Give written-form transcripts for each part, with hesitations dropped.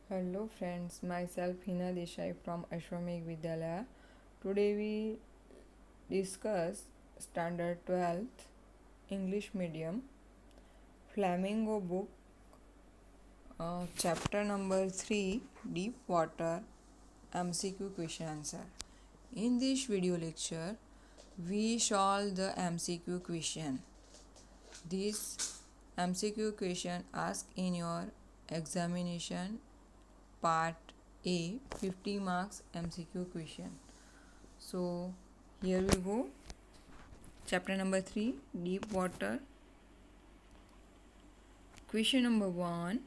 Hello friends, myself Hina Desai from Ashwamegh Vidyalaya. Today we discuss Standard 12th English Medium Flamingo book, chapter number 3 Deep Water MCQ question answer. In this video lecture, we solve the MCQ question. This MCQ question asked in your examination part A 50 marks MCQ question. So here we go. Chapter number 3 Deep Water. Question number 1.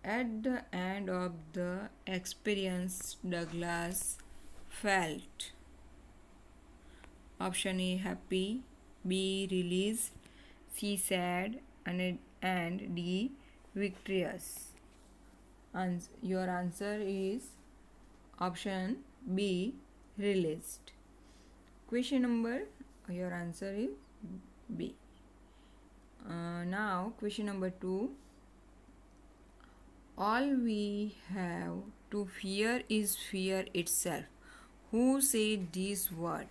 At the end of the experience, Douglas felt option A happy, B released, C sad, and D victorious. Your answer is option B released. Your answer is B. Now question number 2. All we have to fear is fear itself. Who said this word?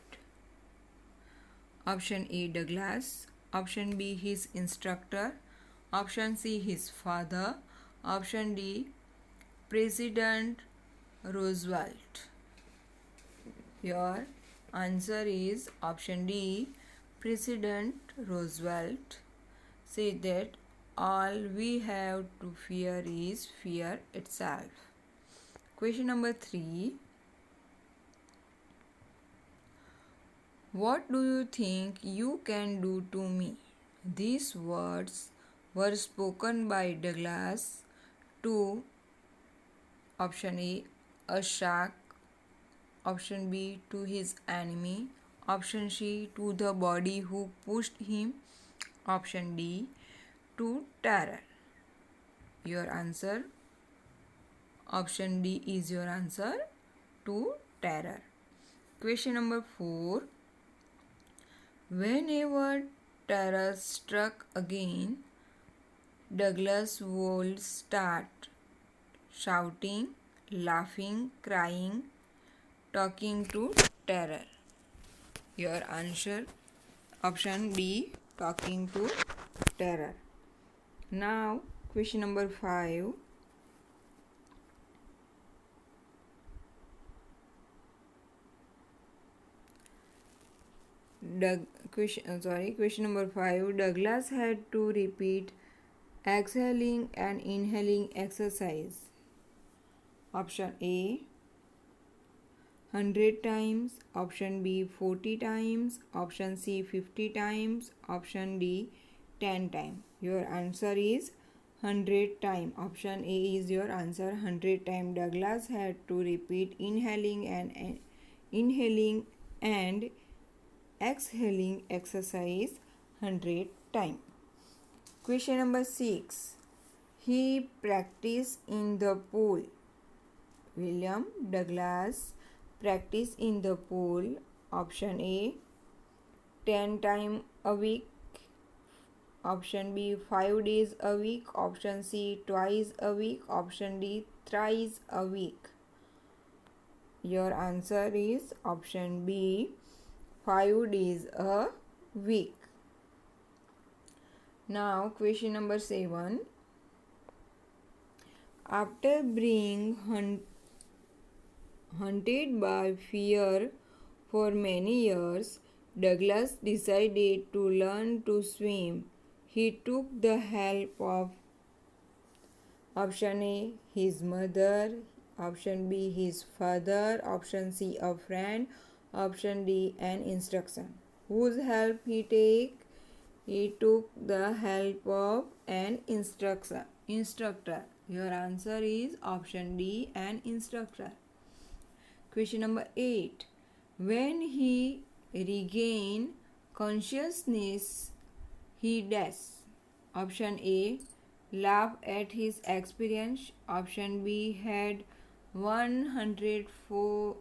Option A Douglas, option B his instructor, option C his father, option D President Roosevelt. Your answer is option D President Roosevelt said that all we have to fear is fear itself. Question number 3. What do you think you can do to me? These words were spoken by Douglas to option A shark, option B to his enemy, option C to the body who pushed him, option D to terror. Your answer option D is your answer to terror. Question number 4. Whenever terror struck again, Douglas would start shouting, laughing, crying, talking to terror. Your answer option D talking to terror. Now question number 5. Question number 5. Douglas had to repeat exhaling and inhaling exercise. Option A 100 times, option B 40 times, option C 50 times, option D 10 times. Your answer is 100 times. Option A is your answer 100 times. Douglas had to repeat inhaling and exhaling exercise 100 times. Question number 6. He practiced in the pool. William Douglas practiced in the pool. Option A 10 times a week, option B 5 days a week, option C twice a week, option D thrice a week. Your answer is option B 5 days a week. Now question number 7. After being hunted by fear for many years, Douglas decided to learn to swim. He took the help of option A his mother, option B his father, option C a friend, option D an instruction. Whose help he take? He took the help of an instructor. Your answer is option D an instructor. Question number 8. When he regained consciousness, he dash. Option A laughed at his experience, option B had 104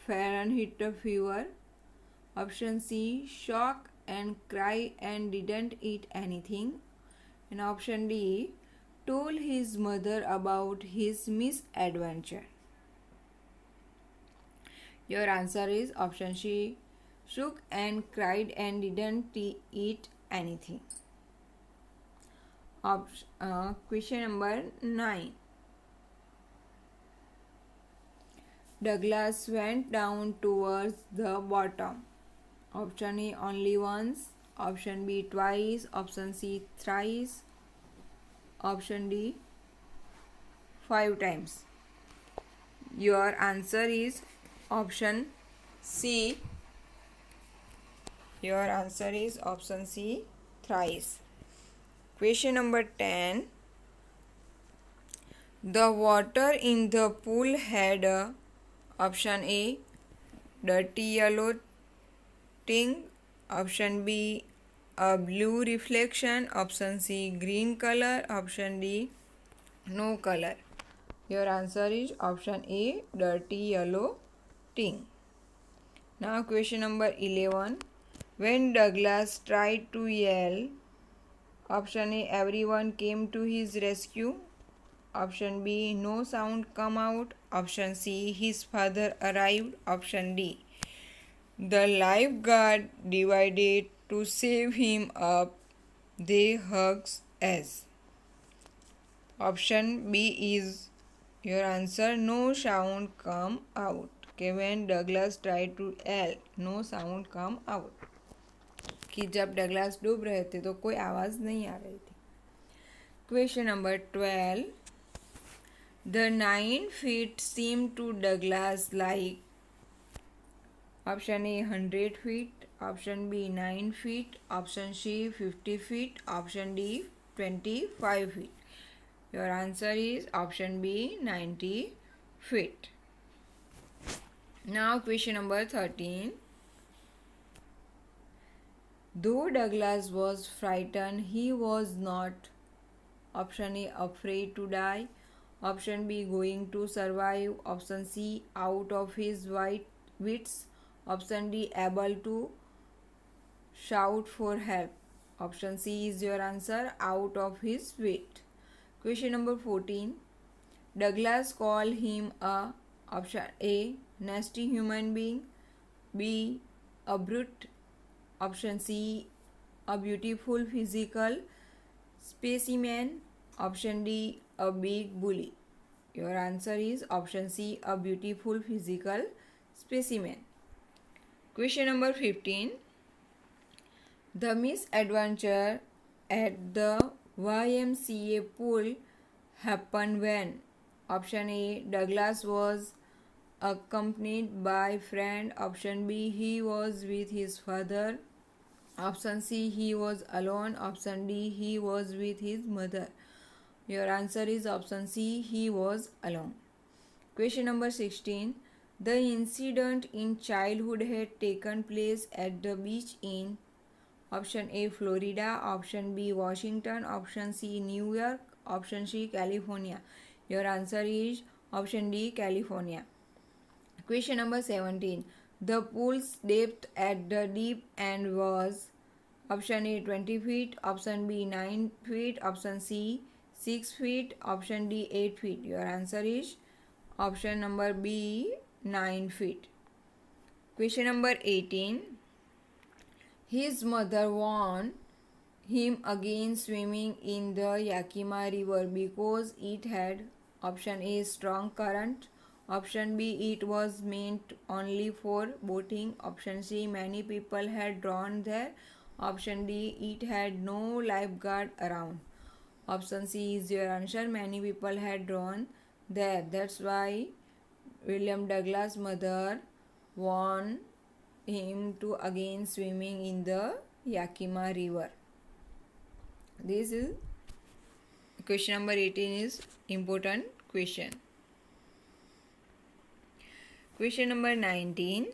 Fahrenheit fever, option C shock and cry and didn't eat anything, And option D, told his mother about his misadventure. Your answer is option C, shook and cried and didn't eat anything. Question number 9. Douglas went down towards the bottom. Option A, only once. Option B, twice. Option C, thrice. Option D, 5 times. Your answer is option C. Your answer is option C, thrice. Question number 10. The water in the pool had a, option A, dirty yellow tint. Option B, a blue reflection. Option C, green color. Option D, no color. Your answer is option A, dirty yellow tint. Now question number 11. When Douglas tried to yell, option A, everyone came to his rescue. Option B, no sound come out. Option C, his father arrived. Option D, the lifeguard divided to save him up. They hugs us. Option B is your answer, no sound come out. Okay, when Douglas tried to yell, no sound come out. कि जब Douglas डूब रहे थे तो कोई आवाज़ नहीं आ रही थी. Question number 12. The 9 feet seemed to Douglas like, option A, 100 feet. Option B, 9 feet. Option C, 50 feet. Option D, 25 feet. Your answer is option B, 90 feet. Now question number 13. Though Douglas was frightened, he was not, option A, afraid to die. Option B, going to survive. Option C, out of his wits. Option D, able to shout for help. Option C is your answer, out of his wit. Question number 14. Douglas called him a, option A, nasty human being. B, a brute. Option C, a beautiful physical specimen. Option D, a big bully. Your answer is option C, a beautiful physical specimen. Question number 15. The misadventure at the YMCA pool happened when, option A, Douglas was accompanied by friend. Option B, he was with his father. Option C, he was alone. Option D, he was with his mother. Your answer is option C, he was alone. Question number 16. The incident in childhood had taken place at the beach in, option A, Florida. Option B, Washington. Option C, New York. Option C, California. Your answer is option D, California. Question number 17. The pool's depth at the deep end was, option A, 20 feet. Option B, 9 feet. Option C, 6 feet. Option D, 8 feet. Your answer is option number B, 9 feet. Question number 18. His mother warned him against swimming in the Yakima River because it had, option A, strong current. Option B, it was meant only for boating. Option C, many people had drowned there. Option D, it had no lifeguard around. Option C is your answer, many people had drowned there. That's why William Douglas' mother warned him to against swimming in the Yakima River. This is question number 18 is important question. Question number 19.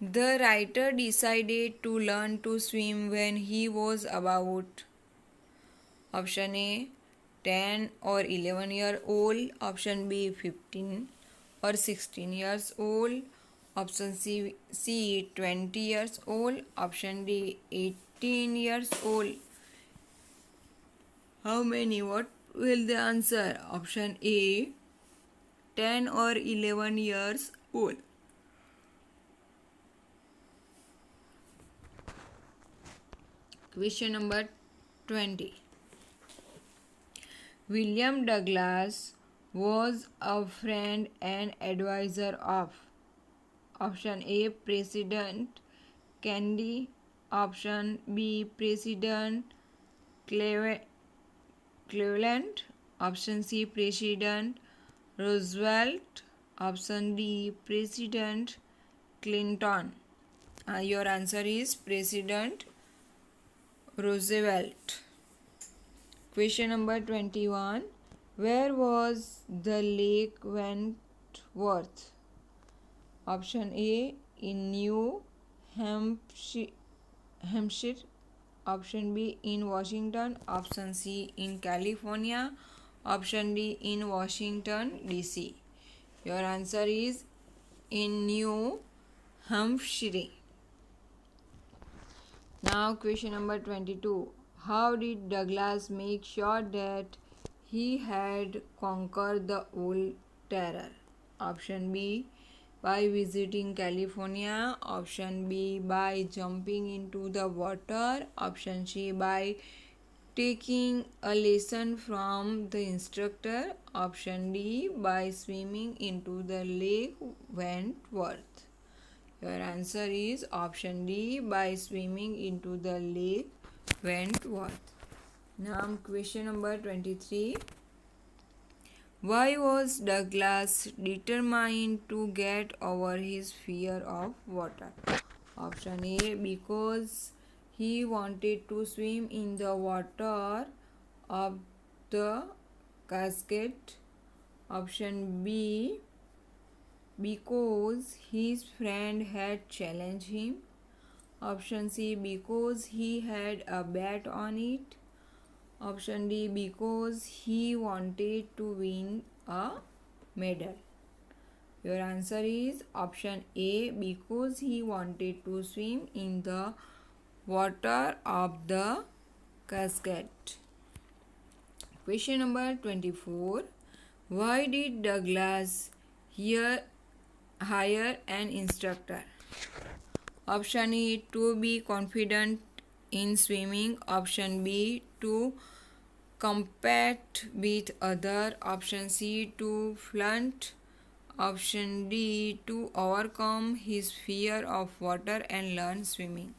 The writer decided to learn to swim when he was about, option A, 10 or 11 years old. Option B, 15 or 16 years old. Option C, 20 years old. Option D, 18 years old. How many? What will the answer? Option A, 10 or 11 years old. Question number 20. William Douglas was a friend and advisor of option A, President Kennedy, option B, President Cleveland, option C, President Roosevelt, option D, President Clinton. Your answer is President Roosevelt. Question number 21. Where was the Lake Wentworth? Option A, in New Hampshire, option B, in Washington, option C, in California, option D, in Washington DC. Your answer is in New Hampshire. Now question number 22. How did Douglas make sure that he had conquered the Old Terror? Option B, by visiting California, option B, by jumping into the water, option C, by taking a lesson from the instructor, option D, by swimming into the Lake Wentworth. Your answer is option D, by swimming into the Lake Wentworth. Now question number 23. Why was Douglas determined to get over his fear of water? Option A, because he wanted to swim in the water of the Cascade. Option B, because his friend had challenged him. Option C, because he had a bet on it. Option D, because he wanted to win a medal. Your answer is option A, because he wanted to swim in the water of the Cascade. Question number 24. Why did Douglas hire an instructor? Option A, to be confident in swimming. Option B, to compete with other. Option C, to flaunt. Option D, to overcome his fear of water and learn swimming.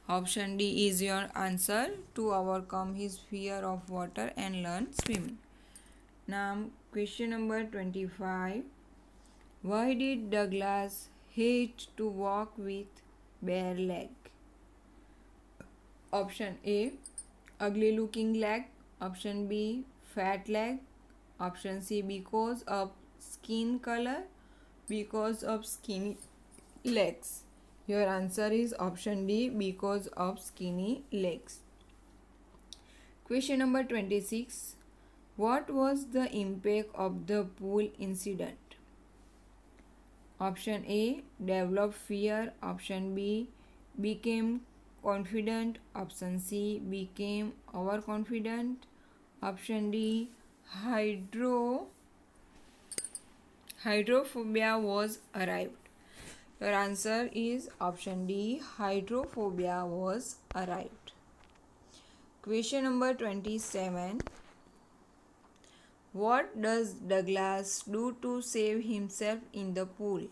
Option D is your answer, to overcome his fear of water and learn swimming. Now question number 25. Why did Douglas hate to walk with bare leg? Option A, ugly looking leg. Option B, fat leg. Option C, because of skin color. Because of skinny legs. Your answer is option D, because of skinny legs. Question number 26. What was the impact of the pool incident? Option A, developed fear. Option B, became confident. Option C, became overconfident. Option D, hydrophobia was arrived. Your answer is option D, hydrophobia was arrived. Question number 27. What does Douglas do to save himself in the pool?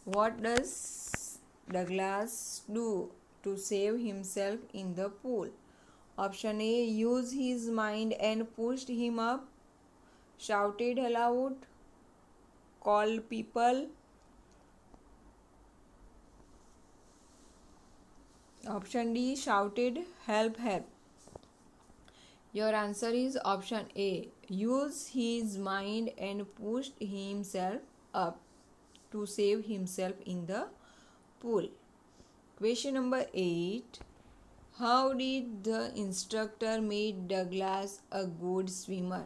What does Douglas do to save himself in the pool? Option A, use his mind and pushed him up, shouted aloud, called people. Option D, shouted help, help. Your answer is option A, use his mind and pushed himself up to save himself in the pool. Question number 8. How did the instructor make Douglas a good swimmer?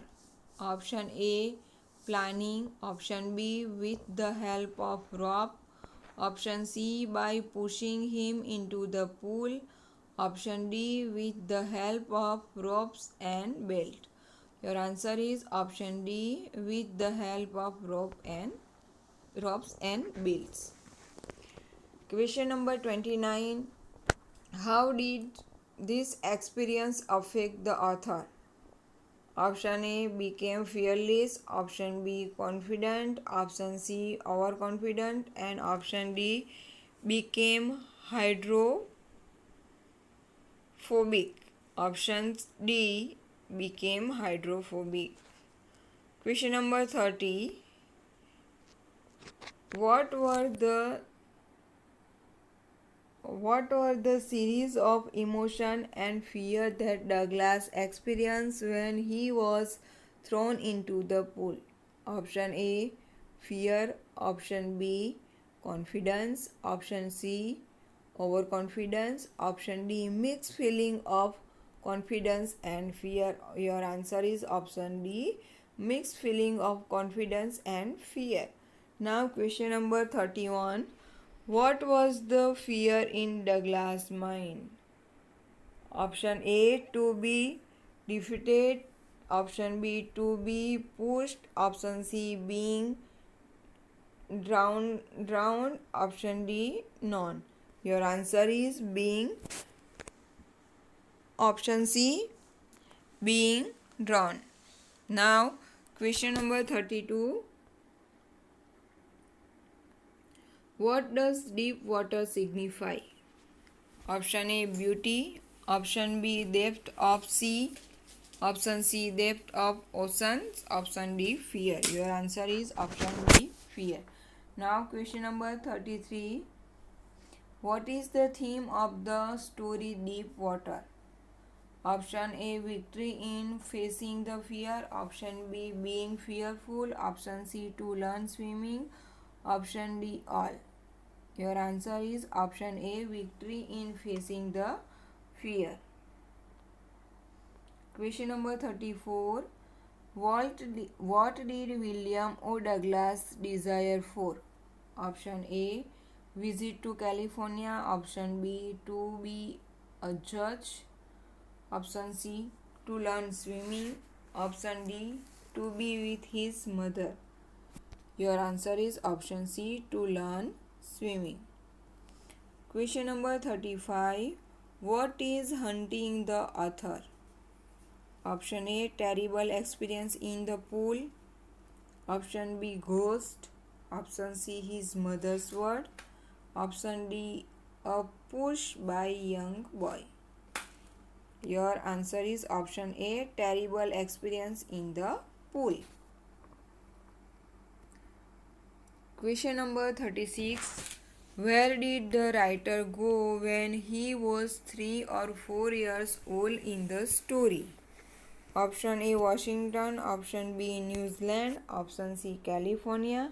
Option A, planning. Option B, with the help of rope. Option C, by pushing him into the pool. Option D, with the help of ropes and belt. Your answer is option D, with the help of ropes and belts. Question number 29. How did this experience affect the author? Option A, became fearless. Option B, confident. Option C, overconfident. And option D, became hydrophobic. Option D, became hydrophobic. Question number 30. What were the series of emotion and fear that Douglas experienced when he was thrown into the pool? Option A, fear. Option B, confidence. Option C, overconfidence. Option D, mixed feeling of confidence and fear. Your answer is option D, mixed feeling of confidence and fear. Now question number 31. What was the fear in Douglas' mind? Option A, to be defeated. Option B, to be pushed. Option C, being drowned. Option D, none. Your answer is option C, being drowned. Now question number 32. What does deep water signify? Option A, beauty. Option B, depth of sea. Option C, depth of oceans. Option D, fear. Your answer is option B, fear. Now question number 33. What is the theme of the story Deep Water? Option A, victory in facing the fear. Option B, being fearful. Option C, to learn swimming. Option D, all. Your answer is option A, victory in facing the fear. Question number 34. What did William O. Douglas desire for? Option A, visit to California. Option B, to be a judge. Option C, to learn swimming. Option D, to be with his mother. Your answer is option C, to learn swimming. Question number 35. What is haunting the author? Option A, terrible experience in the pool. Option B, ghost. Option C, his mother's word. Option D, a push by young boy. Your answer is option A, terrible experience in the pool. Question number 36. Where did the writer go when he was 3 or 4 years old in the story? Option A, Washington. Option B, New Zealand. Option C, California.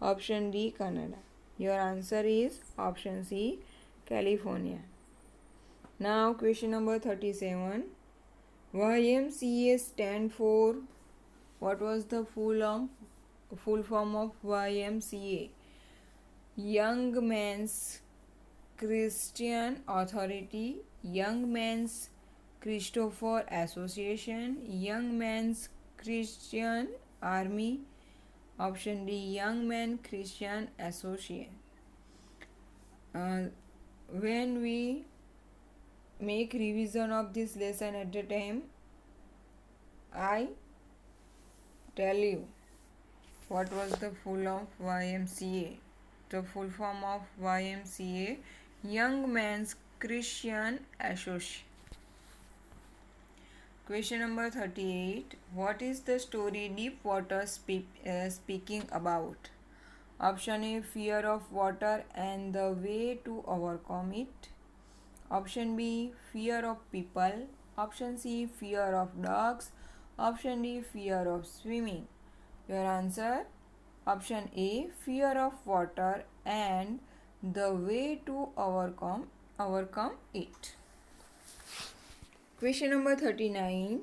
Option D, Canada. Your answer is option C, California. Now question number 37. YMCA stand for, what was the full form of YMCA? Young Men's Christian Authority, Young Men's Christopher Association, Young Men's Christian Army. Option D, Young Men Christian Association. When we make revision of this lesson at the time, I tell you what was the full of YMCA. The full form of YMCA, Young Men's Christian Association. Question number 38. What is the story Deep Water speaking about? Option A, fear of water and the way to overcome it. Option B, fear of people. Option C, fear of dogs. Option D, fear of swimming. Your answer? Option A, fear of water and the way to overcome it. Question number 39.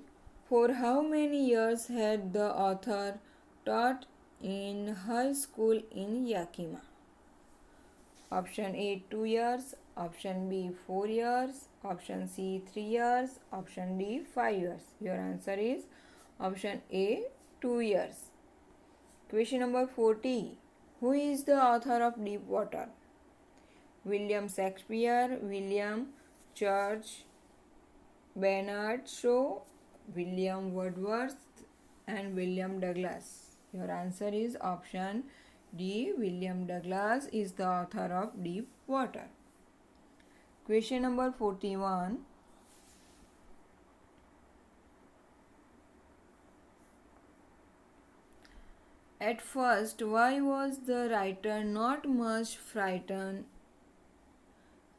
For how many years had the author taught in high school in Yakima? Option A 2 years, option B 4 years, option C 3 years, option D 5 years. Your answer is option A 2 years. Question number 40. Who is the author of Deep Water? William Shakespeare, William George Bernard Shaw, William Wordsworth, and William Douglas. Your answer is option D. William Douglas is the author of Deep Water. Question number 41. At first, why was the writer not much frightened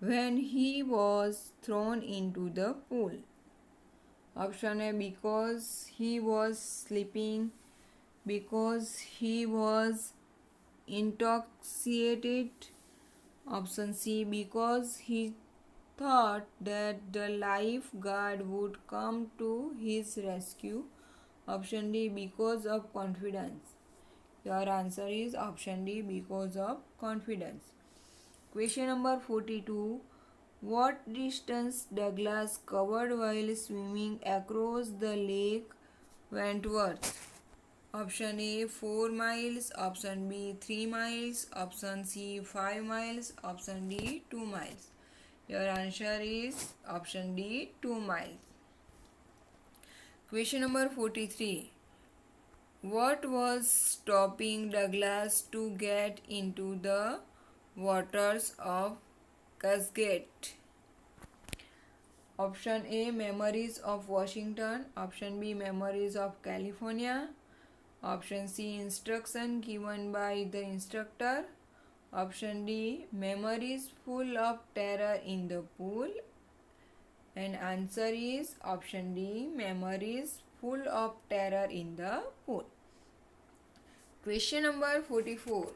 when he was thrown into the pool? Option A, because he was sleeping, because he was intoxicated. Option C, because he thought that the lifeguard would come to his rescue. Option D, because of confidence. Your answer is option D, because of confidence. Question number 42. What distance Douglas covered while swimming across the Lake Wentworth? Option A 4 miles, option B 3 miles, option C 5 miles, option D 2 miles. Your answer is option D 2 miles. Question number 43. What was stopping Douglas to get into the waters of Cascade? Option A, memories of Washington. Option B, memories of California. Option C, instruction given by the instructor. Option D, memories full of terror in the pool. And answer is option D, memories full of terror in the pool. Question number 44.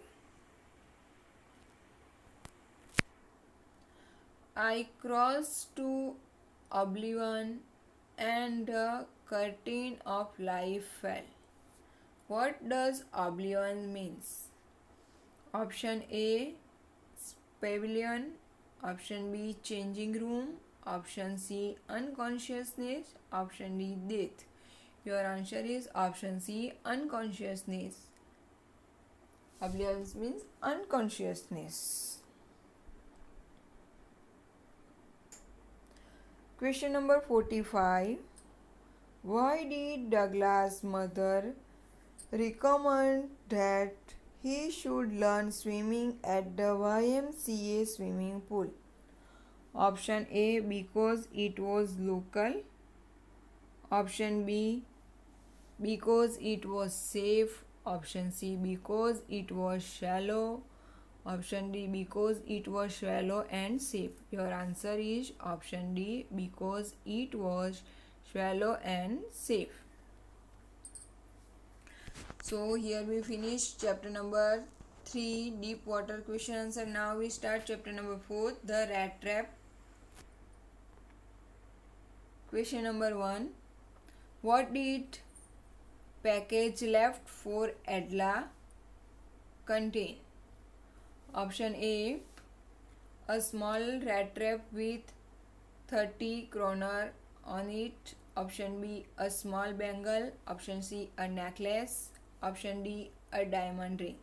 I crossed to oblivion and the curtain of life fell. What does oblivion means? Option A, pavilion. Option B, changing room. Option C, unconsciousness. Option D, death. Your answer is option C, unconsciousness. Oblivion means unconsciousness. Question number 45. Why did Douglas' mother recommend that he should learn swimming at the YMCA swimming pool? Option A, because it was local. Option B, because it was safe. Option C, because it was shallow. Option D, because it was shallow and safe. Your answer is option D, because it was shallow and safe. So here we finish chapter number 3, deep water question answer. Now we start chapter number 4, the rat trap. Question number 1. What did package left for Adla contain? Option A, a small rat trap with 30 kroner on it. Option B, a small bangle. Option C, a necklace. Option D, a diamond ring.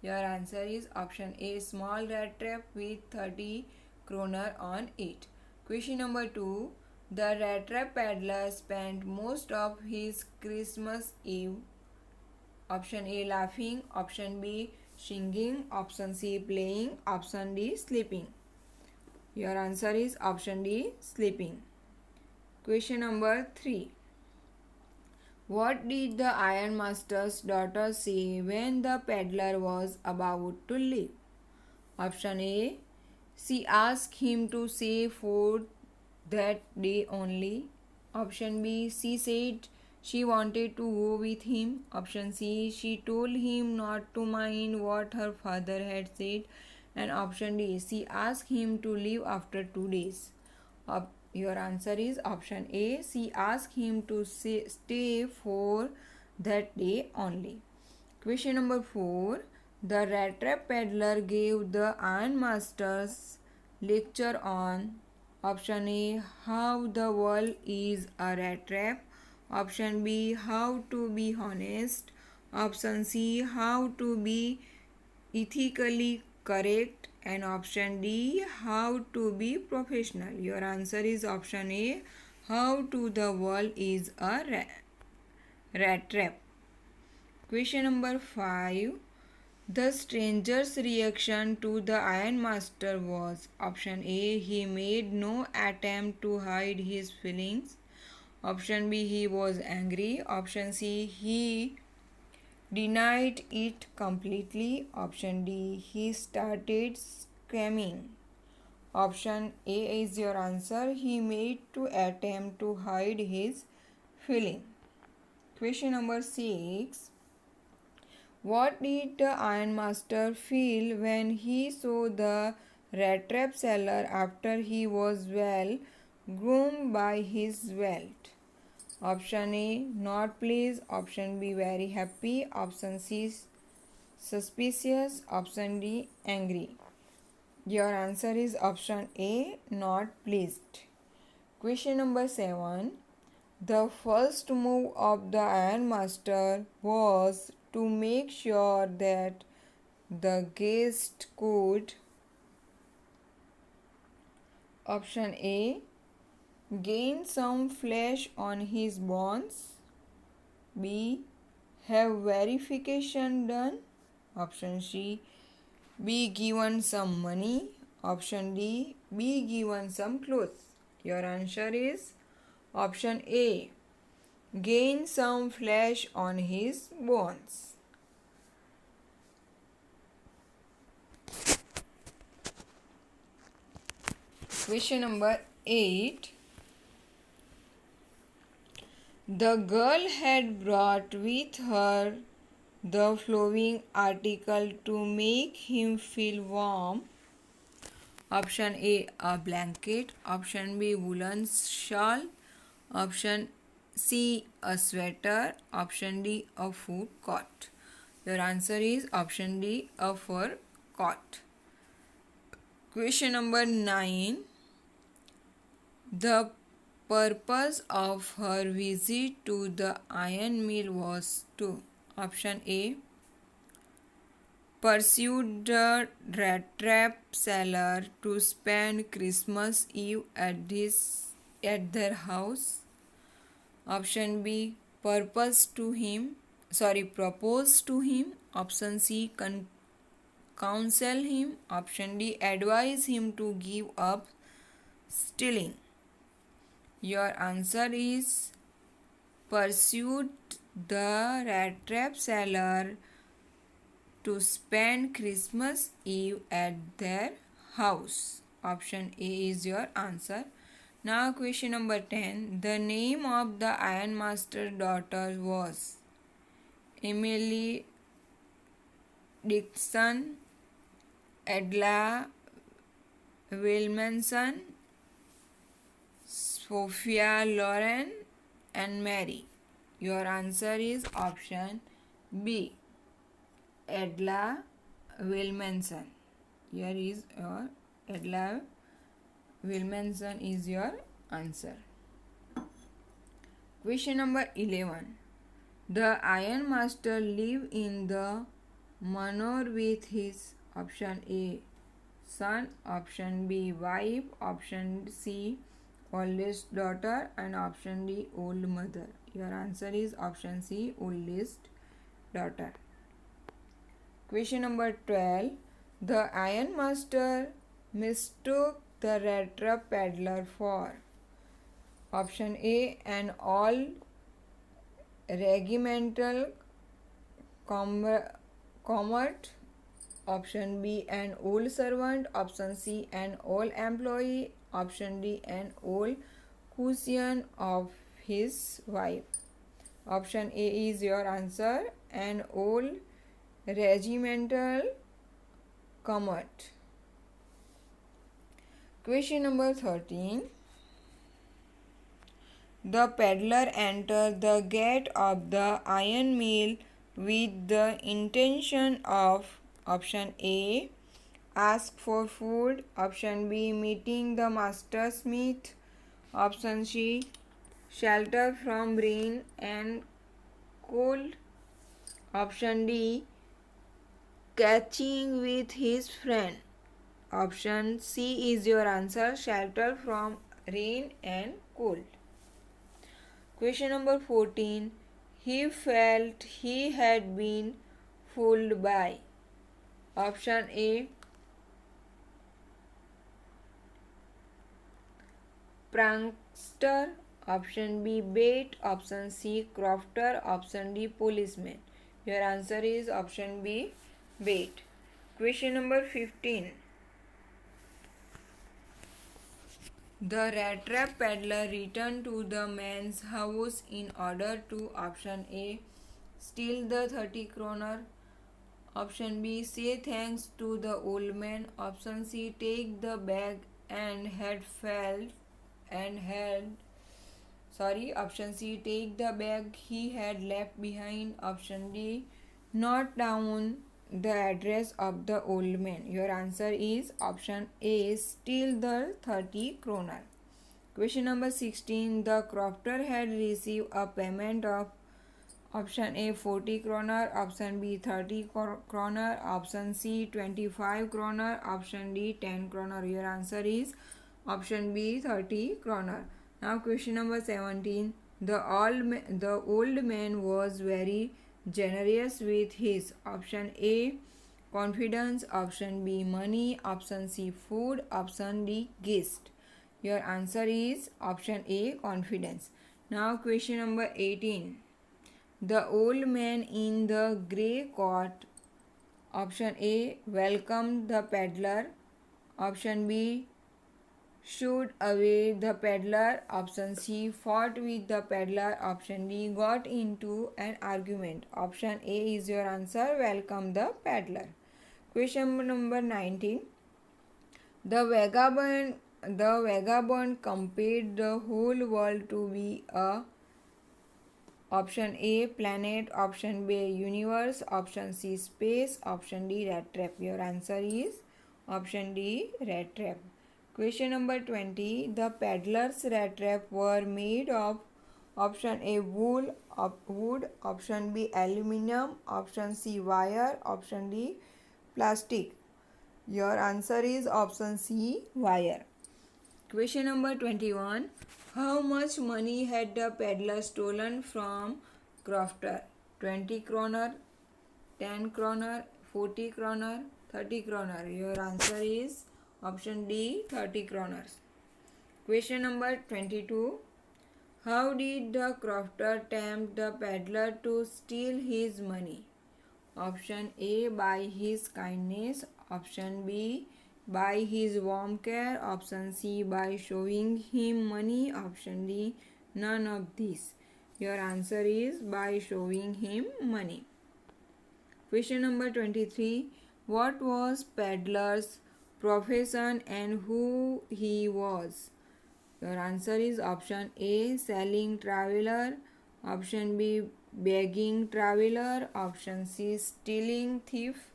Your answer is option A, small rat trap with 30 kroner on it. Question number 2. The rat trap peddler spent most of his Christmas Eve. Option A, laughing. Option B, singing. Option C, playing. Option D, sleeping. Your answer is option D, sleeping. Question number 3. What did the ironmaster's daughter say when the peddler was about to leave? Option A, she asked him to save food that day only. Option B, she said she wanted to go with him. Option C, she told him not to mind what her father had said. And option D, she asked him to leave after 2 days. Your answer is option A, she asked him to stay for that day only. Question number 4. The rat trap peddler gave the ironmasters lecture on option A, how the world is a rat trap, option B, how to be honest, option C, how to be ethically correct, and option D, how to be professional. Your answer is option A, how to the world is a rat trap. Question number 5. The stranger's reaction to the ironmaster was option A, he made no attempt to hide his feelings. Option B, he was angry. Option C, he denied it completely. Option D, he started screaming. Option A is your answer. He made to attempt to hide his feeling. Question number 6. What did the ironmaster feel when he saw the rat trap seller after he was well groomed by his wealth? Option A, not pleased. Option B, very happy. Option C, suspicious. Option D, angry. Your answer is option A, not pleased. Question number 7. The first move of the ironmaster was to make sure that the guest could option A, gain some flesh on his bones, B, have verification done, option C, be given some money, option D, be given some clothes. Your answer is option A, gain some flesh on his bones. Question number 8. The girl had brought with her the following article to make him feel warm. Option A, a blanket. Option B, woolen shawl. Option C, a sweater. Option D, a fur coat. Your answer is option D, a fur coat. Question number 9. The purpose of her visit to the iron mill was to option A, pursue the rat trap seller to spend Christmas Eve at their house. Option B, propose to him. Option C, counsel him. Option D, advise him to give up stealing. Your answer is pursued the rat trap seller to spend Christmas Eve at their house. Option A is your answer. Now question number 10. The name of the ironmaster's daughter was Emily Dixon, Edla Wilmanson, Sophia Loren, and Mary. Your answer is option B, Edla Wilmanson. Here is your Edla Wilmanson is your answer. Question number 11. The ironmaster lived in the manor with his option A, son, option B, wife, option C, oldest daughter, and option D, old mother. Your answer is option C, oldest daughter. Question number 12. The ironmaster mistook the rat trap peddler for option A, an all regimental comrade, option B, an old servant, option C, an old employee, option D, an old cousin of his wife. Option A is your answer, an old regimental comrade. Question number 13. The peddler entered the gate of the iron mill with the intention of Option A, ask for food. Option B, meeting the mastersmith. Option C, shelter from rain and cold. Option D, catching with his friend. Option C is your answer, shelter from rain and cold. Question number 14. He felt he had been fooled by. Option A, prankster. Option B, bait. Option C, crofter. Option D, policeman. Your answer is option B, bait. Question number 15. The rat trap peddler returned to the man's house in order to option A, steal the 30 kroner. Option B, say thanks to the old man. Option C, take the bag and option C, take the bag he had left behind. Option D, note down the address of the old man. Your answer is option A, steal the 30 kroner. Question number 16. The crofter had received a payment of option A, 40 kroner. Option B, 30 kroner. Option C, 25 kroner. Option D, 10 kroner. Your answer is option B, 30 kroner. Now question number 17. The old man was very generous with his option A, confidence. Option B, money. Option C, food. Option D, guest. Your answer is option A, confidence. Now question number 18. The old man in the grey coat. Option A, welcomed the peddler. Option B, shooed away the peddler. Option C, fought with the peddler. Option D, got into an argument. Option A is your answer, welcome the peddler. Question number 19. The vagabond compared the whole world to be a option A, planet. Option B, universe. Option C, space. Option D, rat trap. Your answer is option D, rat trap. Question number 20. The peddler's rat trap were made of option A, wood. Option B, aluminium. Option C, wire. Option D, plastic. Your answer is option C, wire. Question number 21. How much money had the peddler stolen from crofter? 20 kroner, 10 kroner, 40 kroner, 30 kroner. Your answer is option D, 30 kroners. Question number 22. How did the crofter tempt the peddler to steal his money? Option A, by his kindness. Option B, by his warm care. Option C, by showing him money. Option D, none of these. Your answer is by showing him money. Question number 23. What was peddler's profession and who he was? Your answer is option A, selling traveler. Option B, begging traveler. Option C, stealing thief.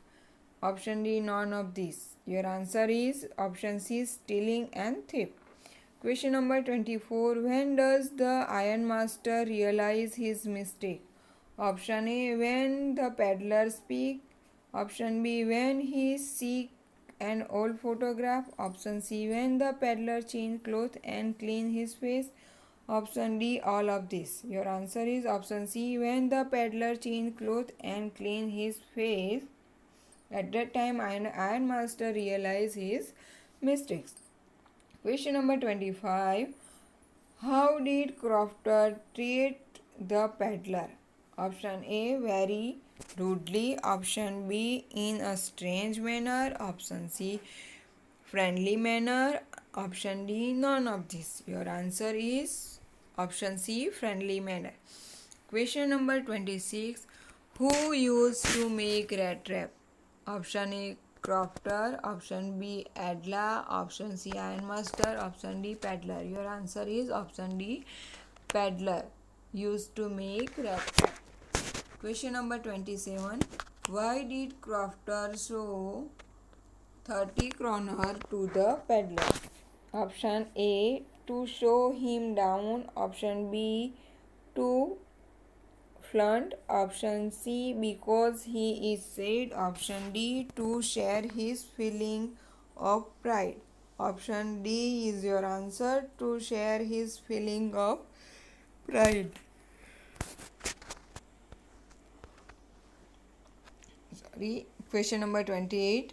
Option D, none of these. Your answer is option C, stealing and thief. Question number 24. When does the ironmaster realize his mistake? Option A, when the peddler speaks. Option B, when he seeks an old photograph. Option C, when the peddler change clothes and clean his face. Option D, all of this. Your answer is option C, when the peddler change clothes and clean his face. At that time, ironmaster realized his mistakes. Question number 25. How did crofter treat the peddler? Option A, very rudely. Option B, in a strange manner. Option C, friendly manner. Option D, none of this. Your answer is option C, friendly manner. Question number 26. Who used to make rat trap? Option A, crofter. Option B, adler. Option C, ironmaster. Option D, peddler. Your answer is option D, peddler used to make rat trap. Question number 27. Why did crofter show 30 kroner to the peddler? Option A, to show him down. Option B, to flaunt. Option C, because he is sad. Option D, to share his feeling of pride. Option D is your answer, to share his feeling of pride. Question number 28.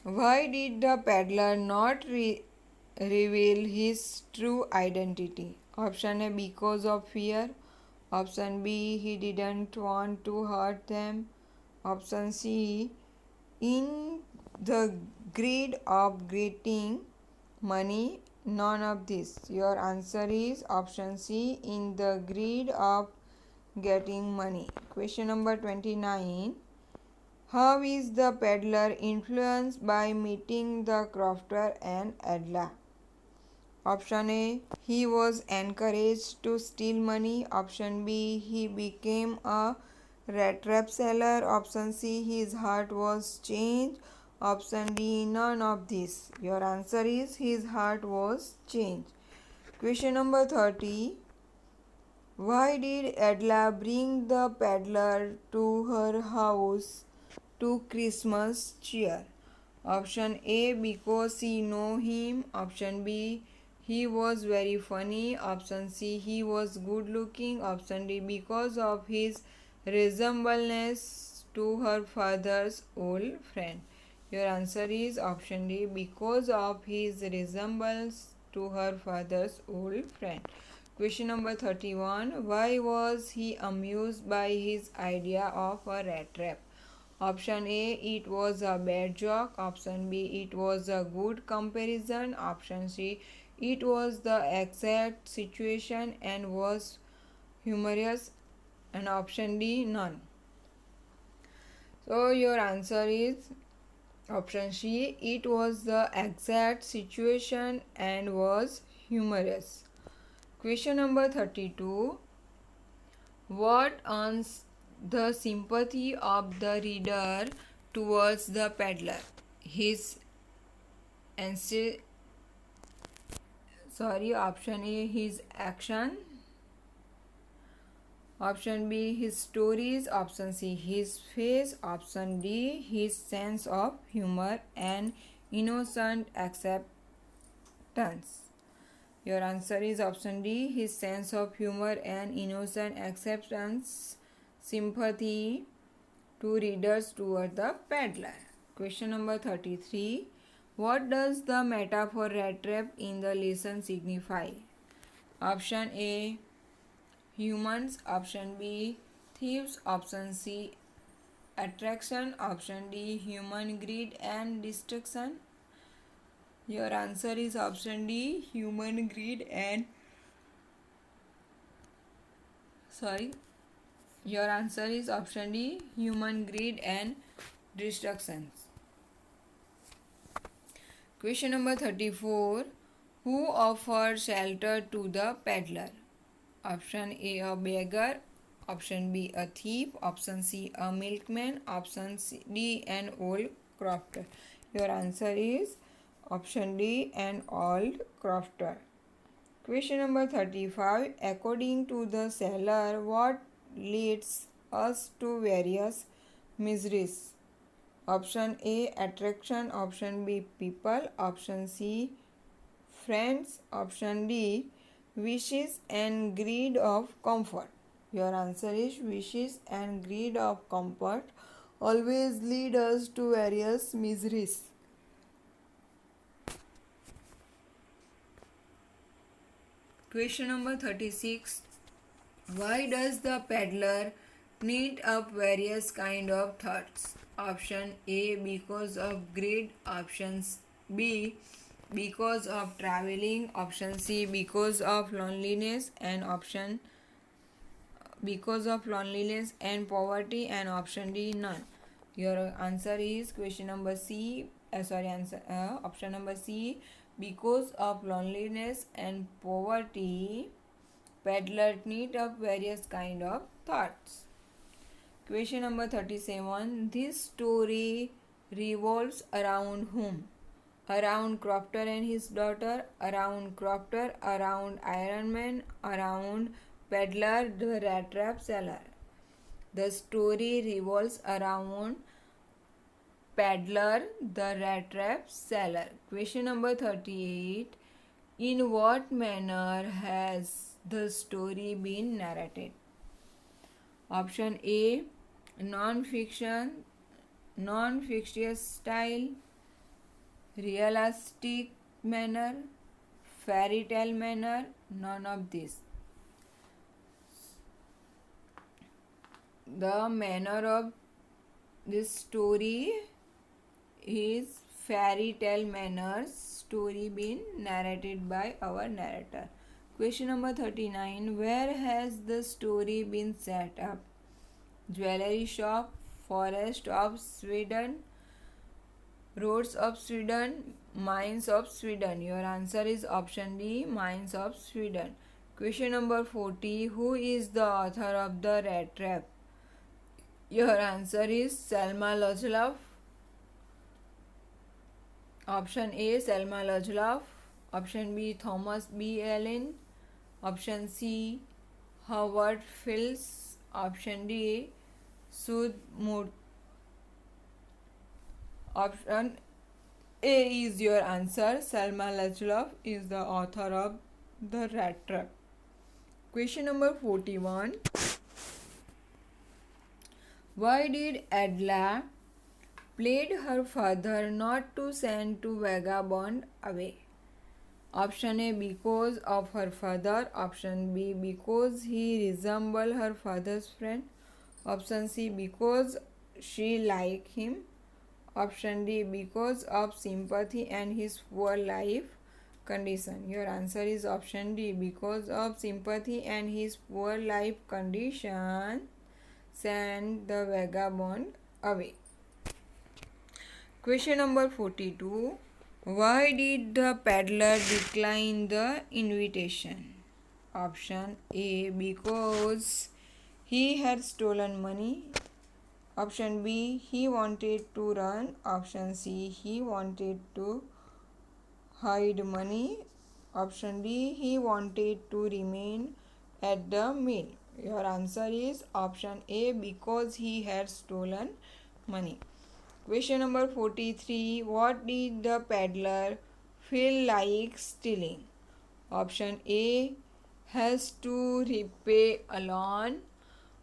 Why did the peddler not reveal his true identity? Option A, because of fear. Option B, he didn't want to hurt them. Option C, in the greed of getting money. None of this. Your answer is option C, in the greed of getting money. Question number 29. How is the peddler influenced by meeting the crofter and Adla? Option A, he was encouraged to steal money. Option B, he became a rat trap seller. Option C, his heart was changed. Option D, none of this. Your answer is his heart was changed. Question number 30. Why did Adla bring the peddler to her house to Christmas cheer? Option A, because she know him. Option B, he was very funny. Option C, he was good looking. Option D, because of his resemblance to her father's old friend. Your answer is option D, because of his resemblance to her father's old friend. Question number 31. Why was he amused by his idea of a rat trap? Option A, it was a bad joke. Option B, it was a good comparison. Option C, it was the exact situation and was humorous. And option D, none. So your answer is option C, it was the exact situation and was humorous. Question number 32. What earns the sympathy of the reader towards the peddler? His option A, his action. Option B, his stories. Option C, his face. Option D, his sense of humor and innocent acceptance. Your answer is option D, his sense of humor and innocent acceptance, sympathy to readers toward the peddler. Question number 33. What does the metaphor rat trap in the lesson signify? Option A, humans. Option B, thieves. Option C, attraction. Option D, human greed and destruction. Your answer is option D, human greed and Your answer is option D, human greed and destructions. Question number 34. Who offered shelter to the peddler? Option A, a beggar. Option B, a thief. Option C, a milkman. Option D, an old crofter. Your answer is option D, an old crofter. Question number 35. According to the seller, what leads us to various miseries? Option A, attraction. Option B, people. Option C, friends. Option D, wishes and greed of comfort. Your answer is wishes and greed of comfort always lead us to various miseries. Question number 36. Why does the peddler knit up various kind of thoughts? Option A, because of greed. Option B, because of traveling. Option C, because of loneliness. And option because of loneliness and poverty. And option D, none. Your answer is question number C. Option number C, because of loneliness and poverty, peddler knit up various kind of thoughts. Question number 37. This story revolves around whom? Around Crofter and his daughter, around Crofter, around Iron Man, around Peddler, the rat trap seller. The story revolves around Peddler, the rat trap seller. Question number 38. In what manner has the story been narrated? Option A, non-fiction, non-fictitious style, realistic manner, fairy tale manner, none of this. The manner of this story is fairy tale manners, story being narrated by our narrator. Question number 39. Where has the story been set up? Jewelry shop, forest of Sweden, roads of Sweden, mines of Sweden. Your answer is option D, mines of Sweden. Question number 40. Who is the author of the rat trap? Your answer is Selma Lagerlöf. Option A, Selma Lagerlöf. Option B, Thomas B. Allen. Option C, Howard Phillips. Option D, Sud Mood. Option A is your answer. Selma Lagerlöf is the author of the rat trap. Question number 41. Why did Adela plead her father not to send to vagabond away? Option A, because of her father. Option B, because he resembled her father's friend. Option C, because she liked him. Option D, because of sympathy and his poor life condition. Your answer is option D, because of sympathy and his poor life condition, send the vagabond away. Question number 42. Why did the peddler decline the invitation? Option A, because he had stolen money. Option B, he wanted to run. Option C, he wanted to hide money. Option D, he wanted to remain at the mill. Your answer is option A, because he had stolen money. Question number 43. What did the peddler feel like stealing? Option A, has to repay a loan.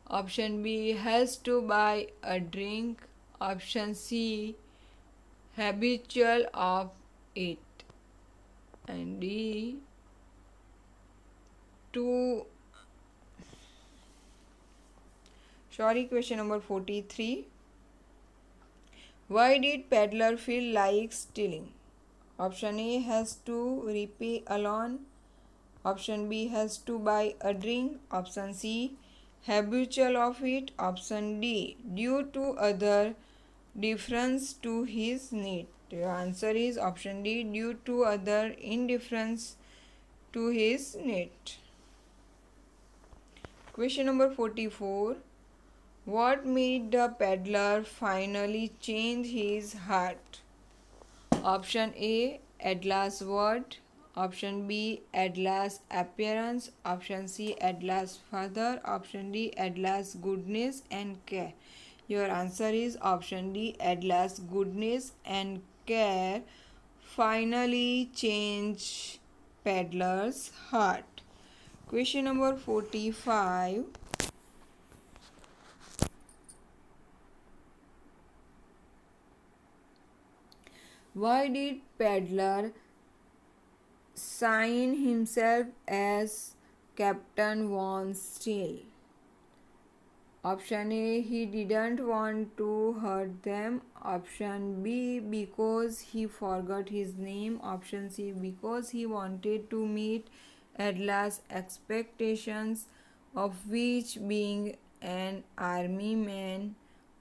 Option B, has to buy a drink. Option C, habitual of it. And D, question number 43. Why did peddler feel like stealing? Option A, has to repay a loan. Option B, has to buy a drink. Option C, habitual of it. Option D, due to other difference to his need. Your answer is option D, due to other indifference to his need. Question number 44. What made the peddler finally change his heart? Option A, Adela's word. Option B, Adela's appearance. Option C, Adela's father. Option D, Adela's goodness and care. Your answer is option D, Adela's goodness and care finally change peddler's heart. Question number 45. Why did peddler sign himself as Captain Von Steele? Option A, he didn't want to hurt them. Option B, because he forgot his name. Option C, because he wanted to meet Adela's expectations, of which being an army man.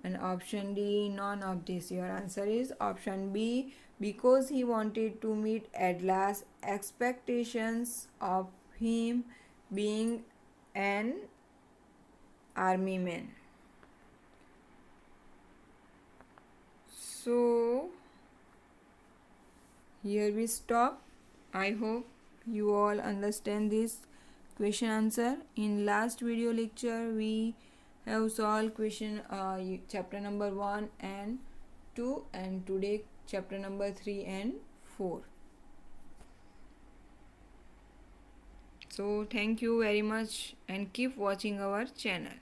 And option D, none of this. Your answer is option B, because he wanted to meet Adela's expectations of him being an army man. So here we stop. I hope you all understand this question answer. In last video lecture we have solved question chapter number 1 and 2, and today chapter number 3 and 4. So thank you very much and keep watching our channel.